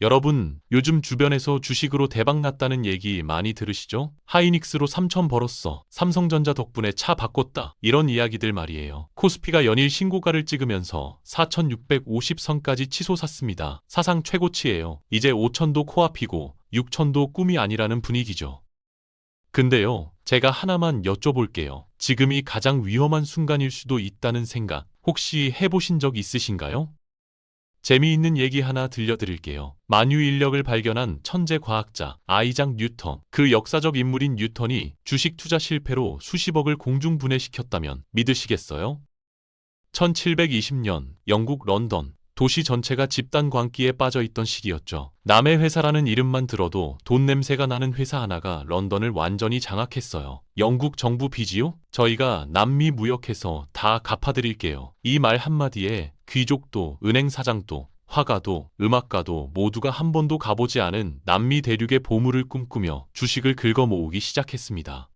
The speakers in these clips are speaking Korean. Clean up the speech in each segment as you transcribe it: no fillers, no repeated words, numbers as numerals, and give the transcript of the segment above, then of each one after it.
여러분, 요즘 주변에서 주식으로 대박 났다는 얘기 많이 들으시죠? 하이닉스로 3천 벌었어. 삼성전자 덕분에 차 바꿨다. 이런 이야기들 말이에요. 코스피가 연일 신고가를 찍으면서 4,650선까지 치솟았습니다. 사상 최고치예요. 이제 5천도 코앞이고 6천도 꿈이 아니라는 분위기죠. 근데요, 제가 하나만 여쭤볼게요. 지금이 가장 위험한 순간일 수도 있다는 생각 혹시 해보신 적 있으신가요? 재미있는 얘기 하나 들려드릴게요. 만유인력을 발견한 천재 과학자 아이작 뉴턴. 그 역사적 인물인 뉴턴이 주식 투자 실패로 수십억을 공중분해시켰다면 믿으시겠어요? 1720년 영국 런던. 도시 전체가 집단 광기에 빠져 있던 시기였죠. 남의 회사라는 이름만 들어도 돈 냄새가 나는 회사 하나가 런던을 완전히 장악했어요. 영국 정부 빚이요? 저희가 남미 무역해서 다 갚아드릴게요. 이 말 한마디에 귀족도, 은행 사장도, 화가도, 음악가도 모두가 한 번도 가보지 않은 남미 대륙의 보물을 꿈꾸며 주식을 긁어 모으기 시작했습니다.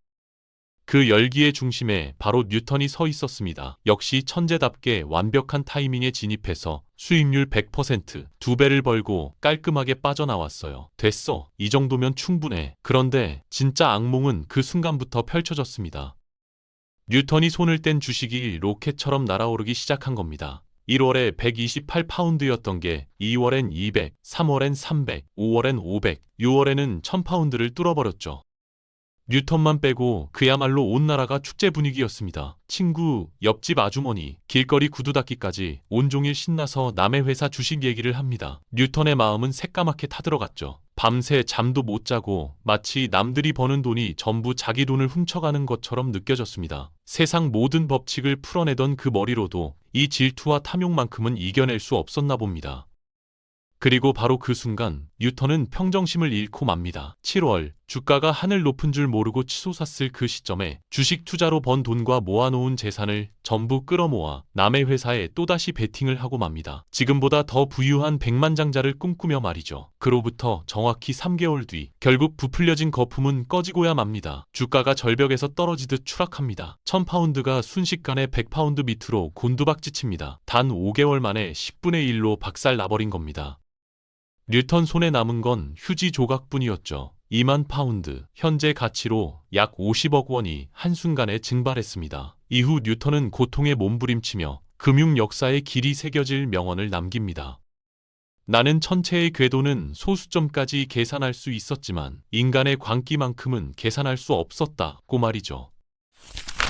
그 열기의 중심에 바로 뉴턴이 서 있었습니다. 역시 천재답게 완벽한 타이밍에 진입해서 수익률 100%, 2배를 벌고 깔끔하게 빠져나왔어요. 됐어. 이 정도면 충분해. 그런데 진짜 악몽은 그 순간부터 펼쳐졌습니다. 뉴턴이 손을 뗀 주식이 로켓처럼 날아오르기 시작한 겁니다. 1월에 128파운드였던 게 2월엔 200, 3월엔 300, 5월엔 500, 6월에는 1000파운드를 뚫어버렸죠. 뉴턴만 빼고 그야말로 온 나라가 축제 분위기였습니다. 친구, 옆집 아주머니, 길거리 구두 닦기까지 온종일 신나서 남의 회사 주식 얘기를 합니다. 뉴턴의 마음은 새까맣게 타들어갔죠. 밤새 잠도 못 자고 마치 남들이 버는 돈이 전부 자기 돈을 훔쳐가는 것처럼 느껴졌습니다. 세상 모든 법칙을 풀어내던 그 머리로도 이 질투와 탐욕만큼은 이겨낼 수 없었나 봅니다. 그리고 바로 그 순간 뉴턴은 평정심을 잃고 맙니다. 7월 주가가 하늘 높은 줄 모르고 치솟았을 그 시점에 주식 투자로 번 돈과 모아놓은 재산을 전부 끌어모아 남의 회사에 또다시 베팅을 하고 맙니다. 지금보다 더 부유한 백만장자를 꿈꾸며 말이죠. 그로부터 정확히 3개월 뒤 결국 부풀려진 거품은 꺼지고야 맙니다. 주가가 절벽에서 떨어지듯 추락합니다. 1000파운드가 순식간에 100파운드 밑으로 곤두박지칩니다. 단 5개월 만에 10분의 1로 박살 나버린 겁니다. 뉴턴 손에 남은 건 휴지 조각뿐이었죠. 2만 파운드, 현재 가치로 약 50억 원이 한순간에 증발했습니다. 이후 뉴턴은 고통에 몸부림치며 금융 역사에 길이 새겨질 명언을 남깁니다. 나는 천체의 궤도는 소수점까지 계산할 수 있었지만 인간의 광기만큼은 계산할 수 없었다고 말이죠.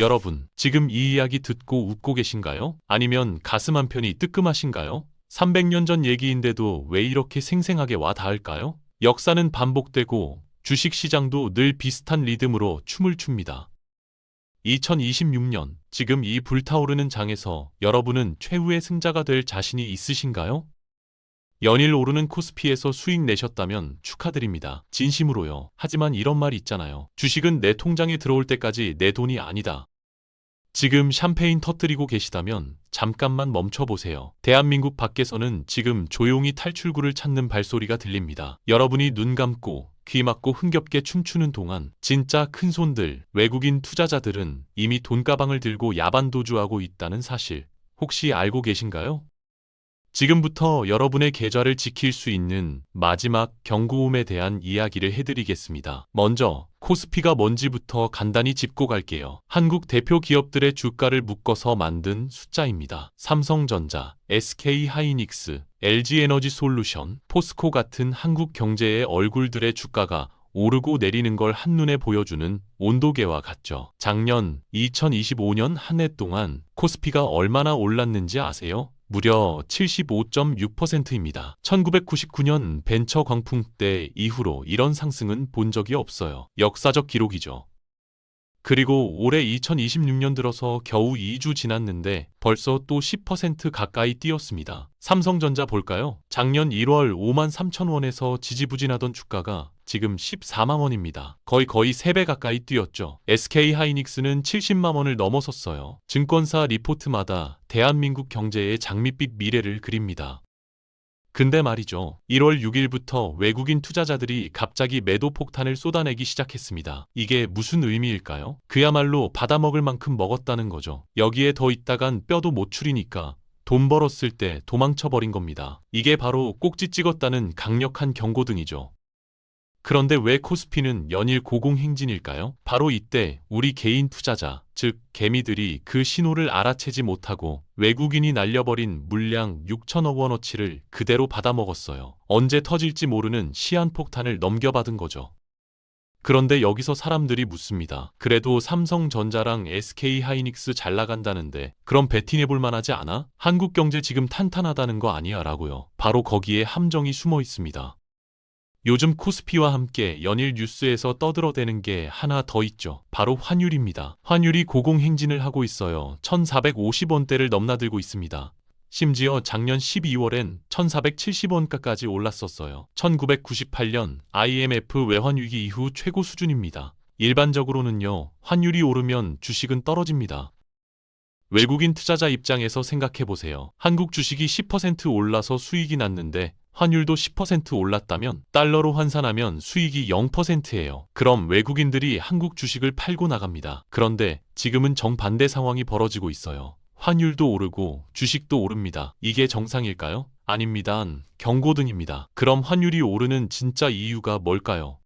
여러분, 지금 이 이야기 듣고 웃고 계신가요? 아니면 가슴 한편이 뜨끔하신가요? 300년 전 얘기인데도 왜 이렇게 생생하게 와 닿을까요? 역사는 반복되고 주식시장도 늘 비슷한 리듬으로 춤을 춥니다. 2026년, 지금 이 불타오르는 장에서 여러분은 최후의 승자가 될 자신이 있으신가요? 연일 오르는 코스피에서 수익 내셨다면 축하드립니다. 진심으로요. 하지만 이런 말이 있잖아요. 주식은 내 통장에 들어올 때까지 내 돈이 아니다. 지금 샴페인 터뜨리고 계시다면 잠깐만 멈춰보세요. 대한민국 밖에서는 지금 조용히 탈출구를 찾는 발소리가 들립니다. 여러분이 눈 감고 귀 막고 흥겹게 춤추는 동안 진짜 큰손들, 외국인 투자자들은 이미 돈가방을 들고 야반도주하고 있다는 사실 혹시 알고 계신가요? 지금부터 여러분의 계좌를 지킬 수 있는 마지막 경고음에 대한 이야기를 해드리겠습니다. 먼저 코스피가 뭔지부터 간단히 짚고 갈게요. 한국 대표 기업들의 주가를 묶어서 만든 숫자입니다. 삼성전자, SK하이닉스, LG에너지솔루션, 포스코 같은 한국 경제의 얼굴들의 주가가 오르고 내리는 걸 한눈에 보여주는 온도계와 같죠. 작년 2025년 한 해 동안 코스피가 얼마나 올랐는지 아세요? 무려 75.6%입니다. 1999년 벤처 광풍 때 이후로 이런 상승은 본 적이 없어요. 역사적 기록이죠. 그리고 올해 2026년 들어서 겨우 2주 지났는데 벌써 또 10% 가까이 뛰었습니다. 삼성전자 볼까요? 작년 1월 5만 3천 원에서 지지부진하던 주가가 지금 14만 원입니다. 거의 3배 가까이 뛰었죠. SK하이닉스는 70만 원을 넘어섰어요. 증권사 리포트마다 대한민국 경제의 장밋빛 미래를 그립니다. 근데 말이죠. 1월 6일부터 외국인 투자자들이 갑자기 매도 폭탄을 쏟아내기 시작했습니다. 이게 무슨 의미일까요? 그야말로 받아먹을 만큼 먹었다는 거죠. 여기에 더 있다간 뼈도 못 추리니까 돈 벌었을 때 도망쳐버린 겁니다. 이게 바로 꼭지 찍었다는 강력한 경고등이죠. 그런데 왜 코스피는 연일 고공행진일까요? 바로 이때 우리 개인 투자자, 즉 개미들이 그 신호를 알아채지 못하고 외국인이 날려버린 물량 6천억 원어치를 그대로 받아먹었어요. 언제 터질지 모르는 시한폭탄을 넘겨받은 거죠. 그런데 여기서 사람들이 묻습니다. 그래도 삼성전자랑 SK하이닉스 잘 나간다는데 그럼 베팅해볼 만하지 않아? 한국 경제 지금 탄탄하다는 거 아니야? 라고요. 바로 거기에 함정이 숨어 있습니다. 요즘 코스피와 함께 연일 뉴스에서 떠들어대는 게 하나 더 있죠. 바로 환율입니다. 환율이 고공행진을 하고 있어요. 1450원대를 넘나들고 있습니다. 심지어 작년 12월엔 1470원가까지 올랐었어요. 1998년 IMF 외환위기 이후 최고 수준입니다. 일반적으로는요, 환율이 오르면 주식은 떨어집니다. 외국인 투자자 입장에서 생각해보세요. 한국 주식이 10% 올라서 수익이 났는데 환율도 10% 올랐다면 달러로 환산하면 수익이 0%예요. 그럼 외국인들이 한국 주식을 팔고 나갑니다. 그런데 지금은 정반대 상황이 벌어지고 있어요. 환율도 오르고 주식도 오릅니다. 이게 정상일까요? 아닙니다. 경고등입니다. 그럼 환율이 오르는 진짜 이유가 뭘까요?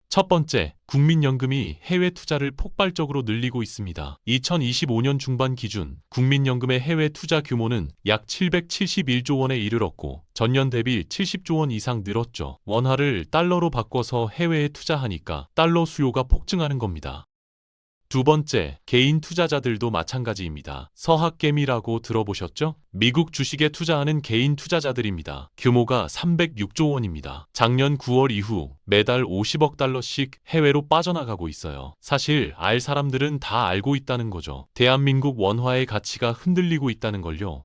첫 번째, 국민연금이 해외 투자를 폭발적으로 늘리고 있습니다. 2025년 중반 기준 국민연금의 해외 투자 규모는 약 771조 원에 이르렀고 전년 대비 70조 원 이상 늘었죠. 원화를 달러로 바꿔서 해외에 투자하니까 달러 수요가 폭증하는 겁니다. 두 번째, 개인 투자자들도 마찬가지입니다. 서학개미라고 들어보셨죠? 미국 주식에 투자하는 개인 투자자들입니다. 규모가 306조 원입니다. 작년 9월 이후 매달 50억 달러씩 해외로 빠져나가고 있어요. 사실 알 사람들은 다 알고 있다는 거죠. 대한민국 원화의 가치가 흔들리고 있다는 걸요.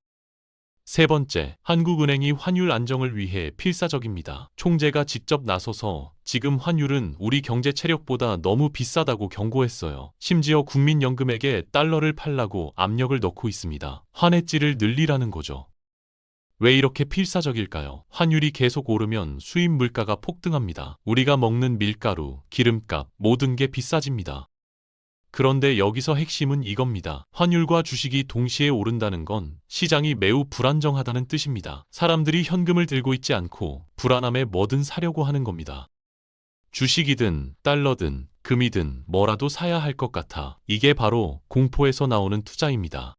세 번째, 한국은행이 환율 안정을 위해 필사적입니다. 총재가 직접 나서서 지금 환율은 우리 경제 체력보다 너무 비싸다고 경고했어요. 심지어 국민연금에게 달러를 팔라고 압력을 넣고 있습니다. 환해지를 늘리라는 거죠. 왜 이렇게 필사적일까요? 환율이 계속 오르면 수입 물가가 폭등합니다. 우리가 먹는 밀가루, 기름값, 모든 게 비싸집니다. 그런데 여기서 핵심은 이겁니다. 환율과 주식이 동시에 오른다는 건 시장이 매우 불안정하다는 뜻입니다. 사람들이 현금을 들고 있지 않고 불안함에 뭐든 사려고 하는 겁니다. 주식이든 달러든 금이든 뭐라도 사야 할 것 같아. 이게 바로 공포에서 나오는 투자입니다.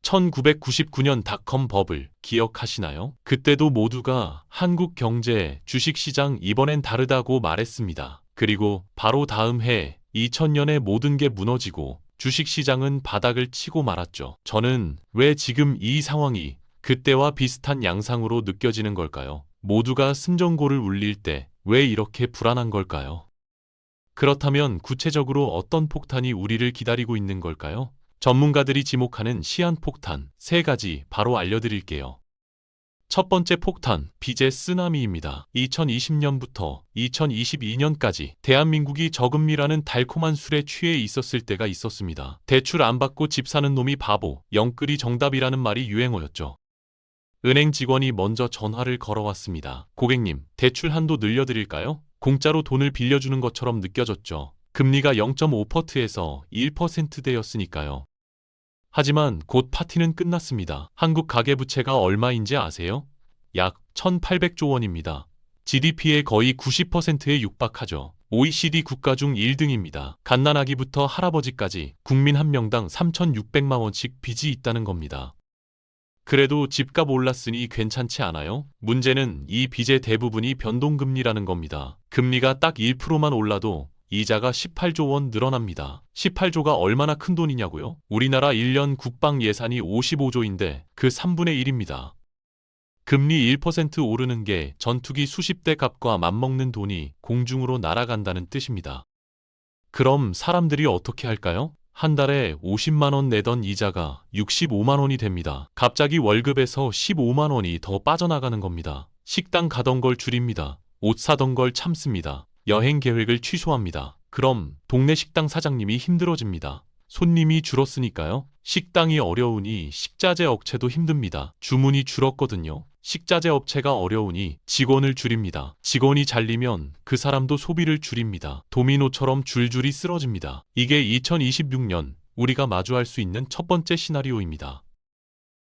1999년 닷컴 버블 기억하시나요? 그때도 모두가 한국 경제, 주식시장 이번엔 다르다고 말했습니다. 그리고 바로 다음 해 2000년에 모든 게 무너지고 주식시장은 바닥을 치고 말았죠. 저는 왜 지금 이 상황이 그때와 비슷한 양상으로 느껴지는 걸까요? 모두가 승전고를 울릴 때 왜 이렇게 불안한 걸까요? 그렇다면 구체적으로 어떤 폭탄이 우리를 기다리고 있는 걸까요? 전문가들이 지목하는 시한폭탄 3가지 바로 알려드릴게요. 첫 번째 폭탄, 빚의 쓰나미입니다. 2020년부터 2022년까지 대한민국이 저금리라는 달콤한 술에 취해 있었을 때가 있었습니다. 대출 안 받고 집 사는 놈이 바보, 영끌이 정답이라는 말이 유행어였죠. 은행 직원이 먼저 전화를 걸어왔습니다. 고객님, 대출 한도 늘려드릴까요? 공짜로 돈을 빌려주는 것처럼 느껴졌죠. 금리가 0.5%에서 1%대였으니까요. 하지만 곧 파티는 끝났습니다. 한국 가계부채가 얼마인지 아세요? 약 1,800조 원입니다. GDP의 거의 90%에 육박하죠. OECD 국가 중 1등입니다. 갓난아기부터 할아버지까지 국민 한 명당 3,600만 원씩 빚이 있다는 겁니다. 그래도 집값 올랐으니 괜찮지 않아요? 문제는 이 빚의 대부분이 변동금리라는 겁니다. 금리가 딱 1%만 올라도 이자가 18조 원 늘어납니다. 18조가 얼마나 큰 돈이냐고요? 우리나라 1년 국방 예산이 55조인데 그 3분의 1입니다. 금리 1% 오르는 게 전투기 수십 대 값과 맞먹는 돈이 공중으로 날아간다는 뜻입니다. 그럼 사람들이 어떻게 할까요? 한 달에 50만 원 내던 이자가 65만 원이 됩니다. 갑자기 월급에서 15만 원이 더 빠져나가는 겁니다. 식당 가던 걸 줄입니다. 옷 사던 걸 참습니다. 여행 계획을 취소합니다. 그럼 동네 식당 사장님이 힘들어집니다. 손님이 줄었으니까요. 식당이 어려우니 식자재 업체도 힘듭니다. 주문이 줄었거든요. 식자재 업체가 어려우니 직원을 줄입니다. 직원이 잘리면 그 사람도 소비를 줄입니다. 도미노처럼 줄줄이 쓰러집니다. 이게 2026년 우리가 마주할 수 있는 첫 번째 시나리오입니다.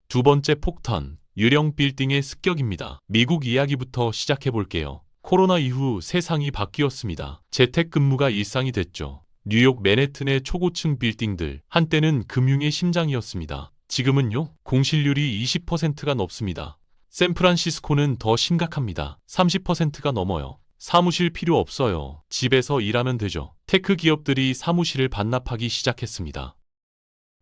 두 번째 폭탄, 유령 빌딩의 습격입니다. 미국 이야기부터 시작해 볼게요. 코로나 이후 세상이 바뀌었습니다. 재택근무가 일상이 됐죠. 뉴욕 맨해튼의 초고층 빌딩들, 한때는 금융의 심장이었습니다. 지금은요, 공실률이 20%가 넘습니다. 샌프란시스코는 더 심각합니다. 30%가 넘어요. 사무실 필요 없어요. 집에서 일하면 되죠. 테크 기업들이 사무실을 반납하기 시작했습니다.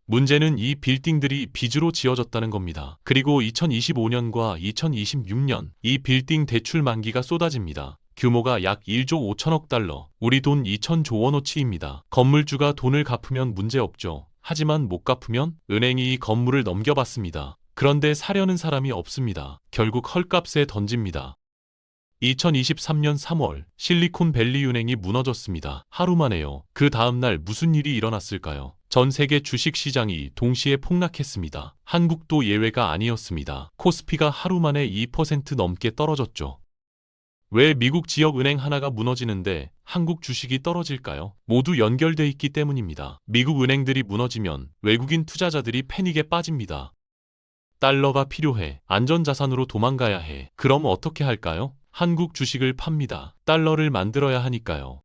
문제는 이 빌딩들이 빚으로 지어졌다는 겁니다. 그리고 2025년과 2026년 이 빌딩 대출 만기가 쏟아집니다. 규모가 약 1조 5천억 달러, 우리 돈 2천조 원어치입니다. 건물주가 돈을 갚으면 문제없죠. 하지만 못 갚으면 은행이 이 건물을 넘겨받습니다. 그런데 사려는 사람이 없습니다. 결국 헐값에 던집니다. 2023년 3월 실리콘밸리 은행이 무너졌습니다. 하루 만에요. 그 다음날 무슨 일이 일어났을까요? 전 세계 주식시장이 동시에 폭락했습니다. 한국도 예외가 아니었습니다. 코스피가 하루 만에 2% 넘게 떨어졌죠. 왜 미국 지역 은행 하나가 무너지는데 한국 주식이 떨어질까요? 모두 연결돼 있기 때문입니다. 미국 은행들이 무너지면 외국인 투자자들이 패닉에 빠집니다. 달러가 필요해. 안전자산으로 도망가야 해. 그럼 어떻게 할까요? 한국 주식을 팝니다. 달러를 만들어야 하니까요.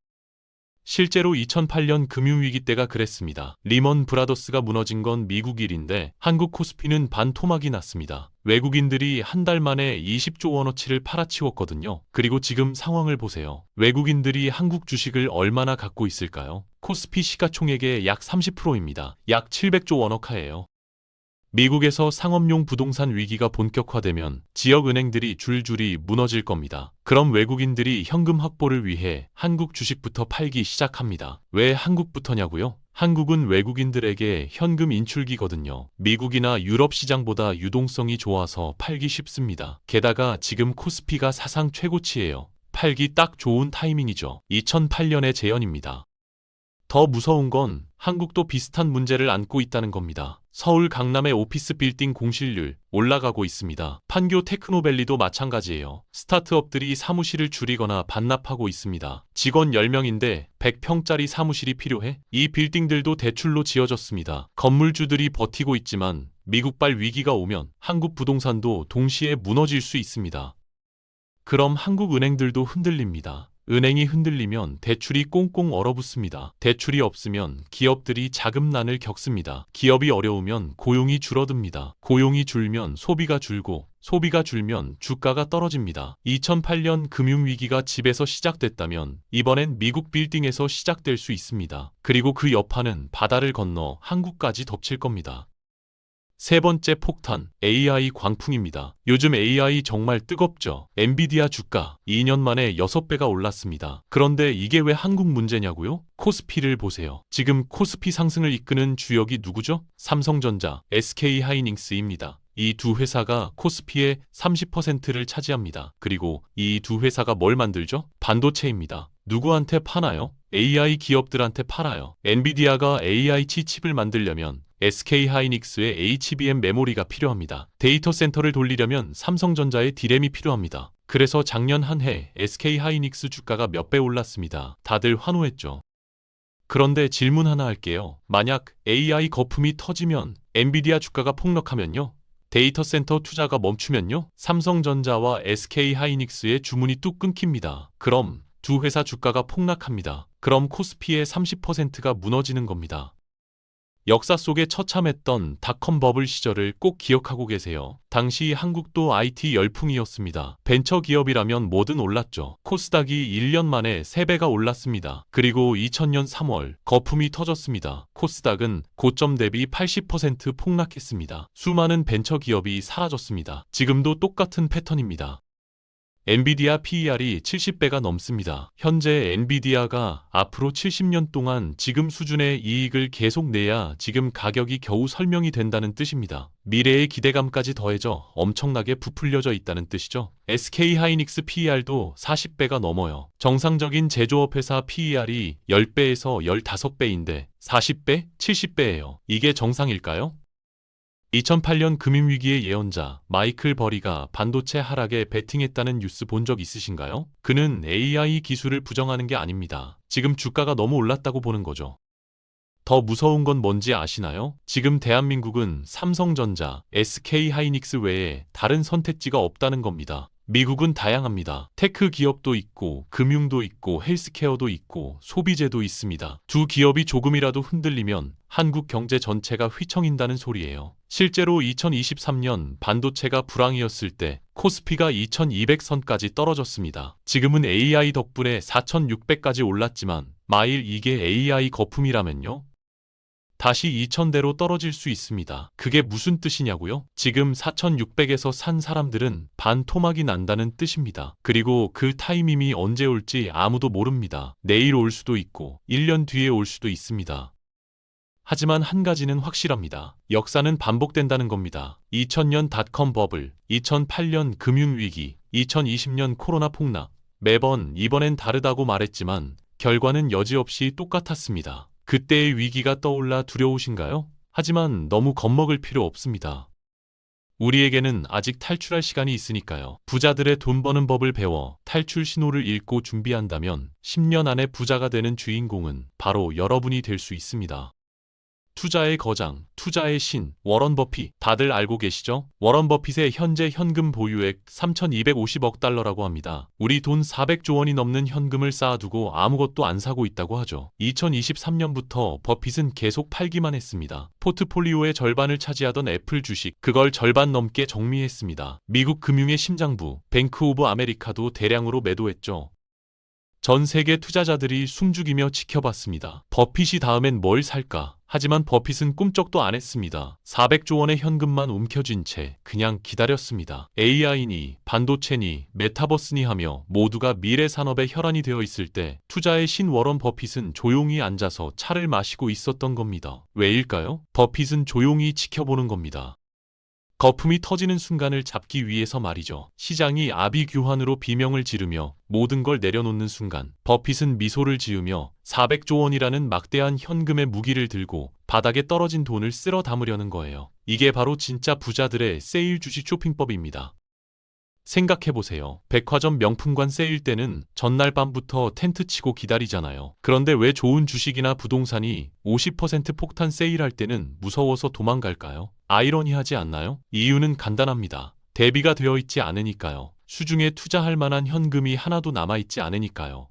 실제로 2008년 금융위기 때가 그랬습니다. 리먼 브라더스가 무너진 건 미국 일인데 한국 코스피는 반토막이 났습니다. 외국인들이 한 달 만에 20조 원어치를 팔아치웠거든요. 그리고 지금 상황을 보세요. 외국인들이 한국 주식을 얼마나 갖고 있을까요? 코스피 시가총액의 약 30%입니다. 약 700조 원어카예요. 미국에서 상업용 부동산 위기가 본격화되면 지역 은행들이 줄줄이 무너질 겁니다. 그럼 외국인들이 현금 확보를 위해 한국 주식부터 팔기 시작합니다. 왜 한국부터냐고요? 한국은 외국인들에게 현금 인출기거든요. 미국이나 유럽 시장보다 유동성이 좋아서 팔기 쉽습니다. 게다가 지금 코스피가 사상 최고치예요. 팔기 딱 좋은 타이밍이죠. 2008년의 재현입니다. 더 무서운 건 한국도 비슷한 문제를 안고 있다는 겁니다. 서울 강남의 오피스 빌딩 공실률 올라가고 있습니다. 판교 테크노밸리도 마찬가지예요. 스타트업들이 사무실을 줄이거나 반납하고 있습니다. 직원 10명인데 100평짜리 사무실이 필요해? 이 빌딩들도 대출로 지어졌습니다. 건물주들이 버티고 있지만 미국발 위기가 오면 한국 부동산도 동시에 무너질 수 있습니다. 그럼 한국 은행들도 흔들립니다. 은행이 흔들리면 대출이 꽁꽁 얼어붙습니다. 대출이 없으면 기업들이 자금난을 겪습니다. 기업이 어려우면 고용이 줄어듭니다. 고용이 줄면 소비가 줄고 소비가 줄면 주가가 떨어집니다. 2008년 금융위기가 집에서 시작됐다면 이번엔 미국 빌딩에서 시작될 수 있습니다. 그리고 그 여파는 바다를 건너 한국까지 덮칠 겁니다. 세 번째 폭탄, AI 광풍입니다. 요즘 AI 정말 뜨겁죠. 엔비디아 주가 2년 만에 6배가 올랐습니다. 그런데 이게 왜 한국 문제냐고요? 코스피를 보세요. 지금 코스피 상승을 이끄는 주역이 누구죠? 삼성전자, SK하이닉스입니다. 이 두 회사가 코스피의 30%를 차지합니다. 그리고 이 두 회사가 뭘 만들죠? 반도체입니다. 누구한테 파나요? AI 기업들한테 팔아요. 엔비디아가 AI 칩을 만들려면 SK하이닉스의 HBM 메모리가 필요합니다. 데이터 센터를 돌리려면 삼성전자의 D램이 필요합니다. 그래서 작년 한 해 SK하이닉스 주가가 몇 배 올랐습니다. 다들 환호했죠. 그런데 질문 하나 할게요. 만약 AI 거품이 터지면 엔비디아 주가가 폭락하면요? 데이터 센터 투자가 멈추면요? 삼성전자와 SK하이닉스의 주문이 뚝 끊깁니다. 그럼 두 회사 주가가 폭락합니다. 그럼 코스피의 30%가 무너지는 겁니다. 역사 속에 처참했던 닷컴 버블 시절을 꼭 기억하고 계세요. 당시 한국도 IT 열풍이었습니다. 벤처 기업이라면 뭐든 올랐죠. 코스닥이 1년 만에 3배가 올랐습니다. 그리고 2000년 3월 거품이 터졌습니다. 코스닥은 고점 대비 80% 폭락했습니다. 수많은 벤처 기업이 사라졌습니다. 지금도 똑같은 패턴입니다. 엔비디아 PER이 70배가 넘습니다. 현재 엔비디아가 앞으로 70년 동안 지금 수준의 이익을 계속 내야 지금 가격이 겨우 설명이 된다는 뜻입니다. 미래의 기대감까지 더해져 엄청나게 부풀려져 있다는 뜻이죠. SK하이닉스 PER도 40배가 넘어요. 정상적인 제조업 회사 PER이 10배에서 15배인데 40배, 70배예요. 이게 정상일까요? 2008년 금융위기의 예언자 마이클 버리가 반도체 하락에 베팅했다는 뉴스 본 적 있으신가요? 그는 AI 기술을 부정하는 게 아닙니다. 지금 주가가 너무 올랐다고 보는 거죠. 더 무서운 건 뭔지 아시나요? 지금 대한민국은 삼성전자, SK하이닉스 외에 다른 선택지가 없다는 겁니다. 미국은 다양합니다. 테크 기업도 있고, 금융도 있고, 헬스케어도 있고, 소비재도 있습니다. 두 기업이 조금이라도 흔들리면 한국 경제 전체가 휘청인다는 소리예요. 실제로 2023년 반도체가 불황이었을 때 코스피가 2200선까지 떨어졌습니다. 지금은 AI 덕분에 4600까지 올랐지만 만일 이게 AI 거품이라면요? 다시 2000대로 떨어질 수 있습니다. 그게 무슨 뜻이냐고요? 지금 4600에서 산 사람들은 반토막이 난다는 뜻입니다. 그리고 그 타이밍이 언제 올지 아무도 모릅니다. 내일 올 수도 있고 1년 뒤에 올 수도 있습니다. 하지만 한 가지는 확실합니다. 역사는 반복된다는 겁니다. 2000년 닷컴 버블, 2008년 금융위기, 2020년 코로나 폭락. 매번 이번엔 다르다고 말했지만 결과는 여지없이 똑같았습니다. 그때의 위기가 떠올라 두려우신가요? 하지만 너무 겁먹을 필요 없습니다. 우리에게는 아직 탈출할 시간이 있으니까요. 부자들의 돈 버는 법을 배워 탈출 신호를 읽고 준비한다면 10년 안에 부자가 되는 주인공은 바로 여러분이 될 수 있습니다. 투자의 거장, 투자의 신, 워런 버핏. 다들 알고 계시죠? 워런 버핏의 현재 현금 보유액 3,250억 달러라고 합니다. 우리 돈 400조 원이 넘는 현금을 쌓아두고 아무것도 안 사고 있다고 하죠. 2023년부터 버핏은 계속 팔기만 했습니다. 포트폴리오의 절반을 차지하던 애플 주식, 그걸 절반 넘게 정리했습니다. 미국 금융의 심장부, 뱅크 오브 아메리카도 대량으로 매도했죠. 전 세계 투자자들이 숨죽이며 지켜봤습니다. 버핏이 다음엔 뭘 살까? 하지만 버핏은 꿈쩍도 안 했습니다. 400조 원의 현금만 움켜쥔 채 그냥 기다렸습니다. AI니 반도체니 메타버스니 하며 모두가 미래 산업의 혈안이 되어 있을 때 투자의 신 워런 버핏은 조용히 앉아서 차를 마시고 있었던 겁니다. 왜일까요? 버핏은 조용히 지켜보는 겁니다. 거품이 터지는 순간을 잡기 위해서 말이죠. 시장이 아비규환으로 비명을 지르며 모든 걸 내려놓는 순간 버핏은 미소를 지으며 400조 원이라는 막대한 현금의 무기를 들고 바닥에 떨어진 돈을 쓸어 담으려는 거예요. 이게 바로 진짜 부자들의 세일 주식 쇼핑법입니다. 생각해보세요. 백화점 명품관 세일 때는 전날 밤부터 텐트 치고 기다리잖아요. 그런데 왜 좋은 주식이나 부동산이 50% 폭탄 세일할 때는 무서워서 도망갈까요? 아이러니하지 않나요? 이유는 간단합니다. 대비가 되어 있지 않으니까요. 수중에 투자할 만한 현금이 하나도 남아있지 않으니까요.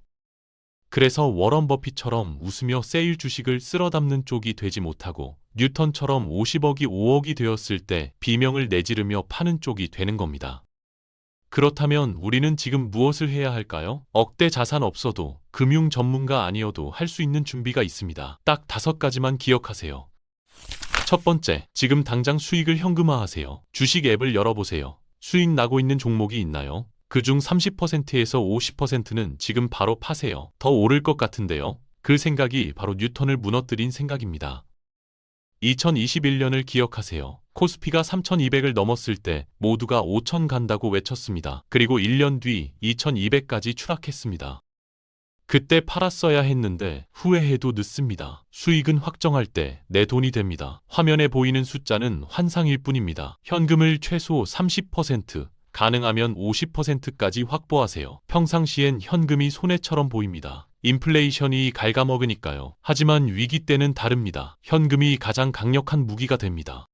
그래서 워런 버핏처럼 웃으며 세일 주식을 쓸어 담는 쪽이 되지 못하고 뉴턴처럼 50억이 5억이 되었을 때 비명을 내지르며 파는 쪽이 되는 겁니다. 그렇다면 우리는 지금 무엇을 해야 할까요? 억대 자산 없어도 금융 전문가 아니어도 할 수 있는 준비가 있습니다. 딱 5가지만 기억하세요. 첫 번째, 지금 당장 수익을 현금화하세요. 주식 앱을 열어보세요. 수익 나고 있는 종목이 있나요? 그중 30%에서 50%는 지금 바로 파세요. 더 오를 것 같은데요. 그 생각이 바로 뉴턴을 무너뜨린 생각입니다. 2021년을 기억하세요. 코스피가 3,200을 넘었을 때 모두가 5,000 간다고 외쳤습니다. 그리고 1년 뒤 2,200까지 추락했습니다. 그때 팔았어야 했는데 후회해도 늦습니다. 수익은 확정할 때 내 돈이 됩니다. 화면에 보이는 숫자는 환상일 뿐입니다. 현금을 최소 30%, 가능하면 50%까지 확보하세요. 평상시엔 현금이 손해처럼 보입니다. 인플레이션이 갉아먹으니까요. 하지만 위기 때는 다릅니다. 현금이 가장 강력한 무기가 됩니다.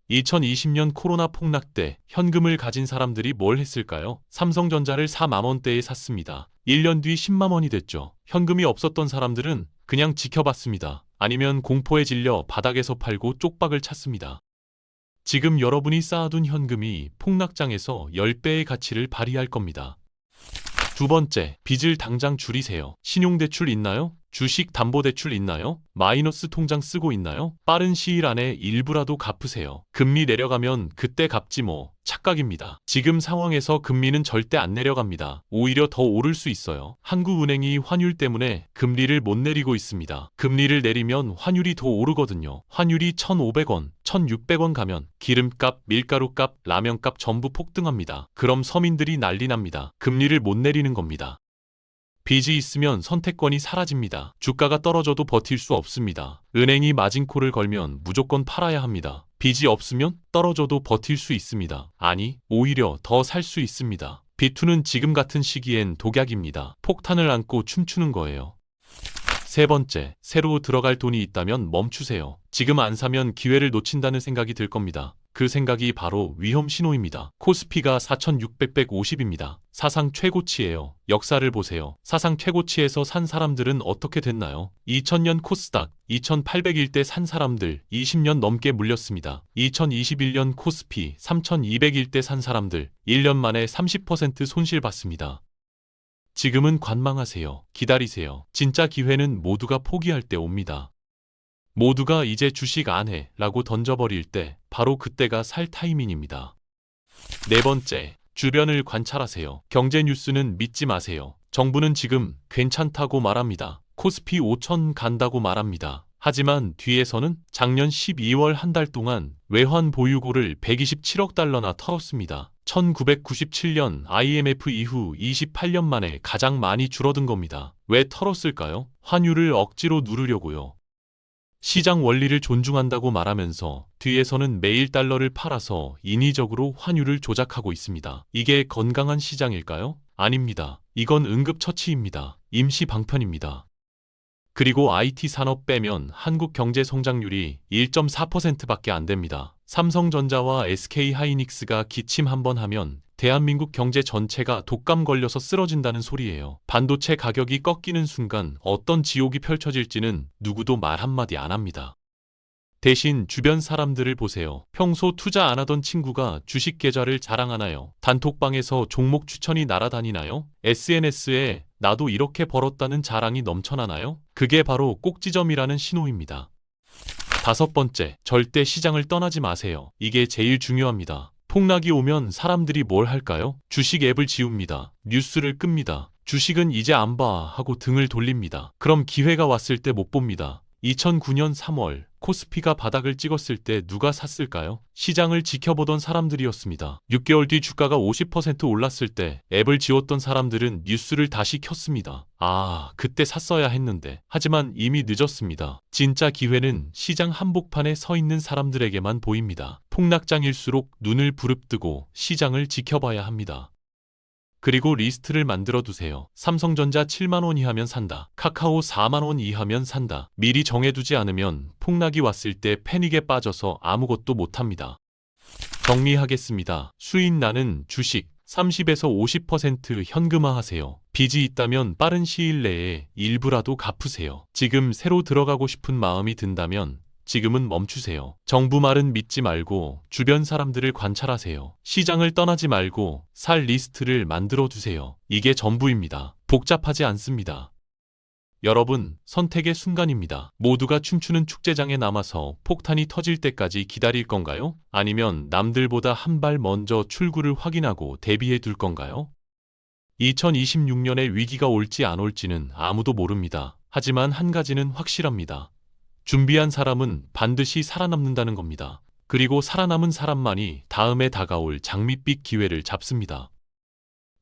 2020년 코로나 폭락 때 현금을 가진 사람들이 뭘 했을까요? 삼성전자를 4만 원대에 샀습니다. 1년 뒤 10만 원이 됐죠. 현금이 없었던 사람들은 그냥 지켜봤습니다. 아니면 공포에 질려 바닥에서 팔고 쪽박을 찼습니다. 지금 여러분이 쌓아둔 현금이 폭락장에서 10배의 가치를 발휘할 겁니다. 두 번째, 빚을 당장 줄이세요. 신용대출 있나요? 주식 담보대출 있나요? 마이너스 통장 쓰고 있나요? 빠른 시일 안에 일부라도 갚으세요. 금리 내려가면 그때 갚지 뭐. 착각입니다. 지금 상황에서 금리는 절대 안 내려갑니다. 오히려 더 오를 수 있어요. 한국은행이 환율 때문에 금리를 못 내리고 있습니다. 금리를 내리면 환율이 더 오르거든요. 환율이 1,500원, 1,600원 가면 기름값, 밀가루값, 라면값 전부 폭등합니다. 그럼 서민들이 난리 납니다. 금리를 못 내리는 겁니다. 빚이 있으면 선택권이 사라집니다. 주가가 떨어져도 버틸 수 없습니다. 은행이 마진콜을 걸면 무조건 팔아야 합니다. 빚이 없으면 떨어져도 버틸 수 있습니다. 아니, 오히려 더 살 수 있습니다. 비투는 지금 같은 시기엔 독약입니다. 폭탄을 안고 춤추는 거예요. 세 번째, 새로 들어갈 돈이 있다면 멈추세요. 지금 안 사면 기회를 놓친다는 생각이 들 겁니다. 그 생각이 바로 위험 신호입니다. 코스피가 4,650입니다. 사상 최고치예요. 역사를 보세요. 사상 최고치에서 산 사람들은 어떻게 됐나요? 2000년 코스닥 2,800일 때 산 사람들 20년 넘게 물렸습니다. 2021년 코스피 3,200일 때 산 사람들 1년 만에 30% 손실 봤습니다. 지금은 관망하세요. 기다리세요. 진짜 기회는 모두가 포기할 때 옵니다. 모두가 이제 주식 안 해 라고 던져버릴 때 바로 그때가 살 타이밍입니다. 네 번째, 주변을 관찰하세요. 경제 뉴스는 믿지 마세요. 정부는 지금 괜찮다고 말합니다. 코스피 5천 간다고 말합니다. 하지만 뒤에서는 작년 12월 한 달 동안 외환 보유고를 127억 달러나 털었습니다. 1997년 IMF 이후 28년 만에 가장 많이 줄어든 겁니다. 왜 털었을까요? 환율을 억지로 누르려고요. 시장 원리를 존중한다고 말하면서 뒤에서는 매일 달러를 팔아서 인위적으로 환율을 조작하고 있습니다. 이게 건강한 시장일까요? 아닙니다. 이건 응급처치입니다. 임시 방편입니다. 그리고 IT 산업 빼면 한국 경제 성장률이 1.4%밖에 안 됩니다. 삼성전자와 SK하이닉스가 기침 한번 하면 대한민국 경제 전체가 독감 걸려서 쓰러진다는 소리예요. 반도체 가격이 꺾이는 순간 어떤 지옥이 펼쳐질지는 누구도 말 한마디 안 합니다. 대신 주변 사람들을 보세요. 평소 투자 안 하던 친구가 주식 계좌를 자랑하나요? 단톡방에서 종목 추천이 날아다니나요? SNS에 나도 이렇게 벌었다는 자랑이 넘쳐나나요? 그게 바로 꼭지점이라는 신호입니다. 다섯 번째, 절대 시장을 떠나지 마세요. 이게 제일 중요합니다. 폭락이 오면 사람들이 뭘 할까요? 주식 앱을 지웁니다. 뉴스를 끕니다. 주식은 이제 안 봐 하고 등을 돌립니다. 그럼 기회가 왔을 때 못 봅니다. 2009년 3월 코스피가 바닥을 찍었을 때 누가 샀을까요? 시장을 지켜보던 사람들이었습니다. 6개월 뒤 주가가 50% 올랐을 때 앱을 지웠던 사람들은 뉴스를 다시 켰습니다. 아, 그때 샀어야 했는데. 하지만 이미 늦었습니다. 진짜 기회는 시장 한복판에 서 있는 사람들에게만 보입니다. 폭락장일수록 눈을 부릅뜨고 시장을 지켜봐야 합니다. 그리고 리스트를 만들어 두세요. 삼성전자 7만 원 이하면 산다. 카카오 4만 원 이하면 산다. 미리 정해두지 않으면 폭락이 왔을 때 패닉에 빠져서 아무것도 못합니다. 정리하겠습니다. 수익 나는 주식 30에서 50% 현금화하세요. 빚이 있다면 빠른 시일 내에 일부라도 갚으세요. 지금 새로 들어가고 싶은 마음이 든다면 지금은 멈추세요. 정부 말은 믿지 말고 주변 사람들을 관찰하세요. 시장을 떠나지 말고 살 리스트를 만들어 두세요. 이게 전부입니다. 복잡하지 않습니다. 여러분, 선택의 순간입니다. 모두가 춤추는 축제장에 남아서 폭탄이 터질 때까지 기다릴 건가요? 아니면 남들보다 한 발 먼저 출구를 확인하고 대비해 둘 건가요? 2026년에 위기가 올지 안 올지는 아무도 모릅니다. 하지만 한 가지는 확실합니다. 준비한 사람은 반드시 살아남는다는 겁니다. 그리고 살아남은 사람만이 다음에 다가올 장밋빛 기회를 잡습니다.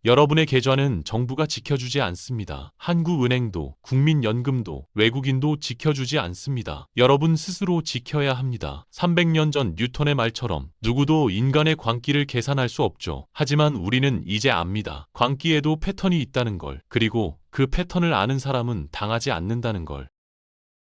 여러분의 계좌는 정부가 지켜주지 않습니다. 한국은행도, 국민연금도, 외국인도 지켜주지 않습니다. 여러분 스스로 지켜야 합니다. 300년 전 뉴턴의 말처럼 누구도 인간의 광기를 계산할 수 없죠. 하지만 우리는 이제 압니다. 광기에도 패턴이 있다는 걸. 그리고 그 패턴을 아는 사람은 당하지 않는다는 걸.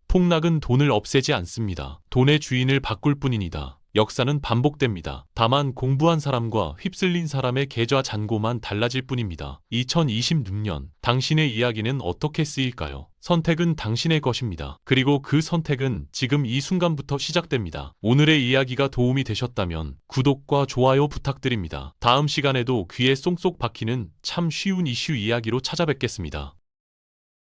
폭락은 돈을 없애지 않습니다. 돈의 주인을 바꿀 뿐입니다. 역사는 반복됩니다. 다만 공부한 사람과 휩쓸린 사람의 계좌 잔고만 달라질 뿐입니다. 2026년 당신의 이야기는 어떻게 쓰일까요? 선택은 당신의 것입니다. 그리고 그 선택은 지금 이 순간부터 시작됩니다. 오늘의 이야기가 도움이 되셨다면 구독과 좋아요 부탁드립니다. 다음 시간에도 귀에 쏙쏙 박히는 참 쉬운 이슈 이야기로 찾아뵙겠습니다.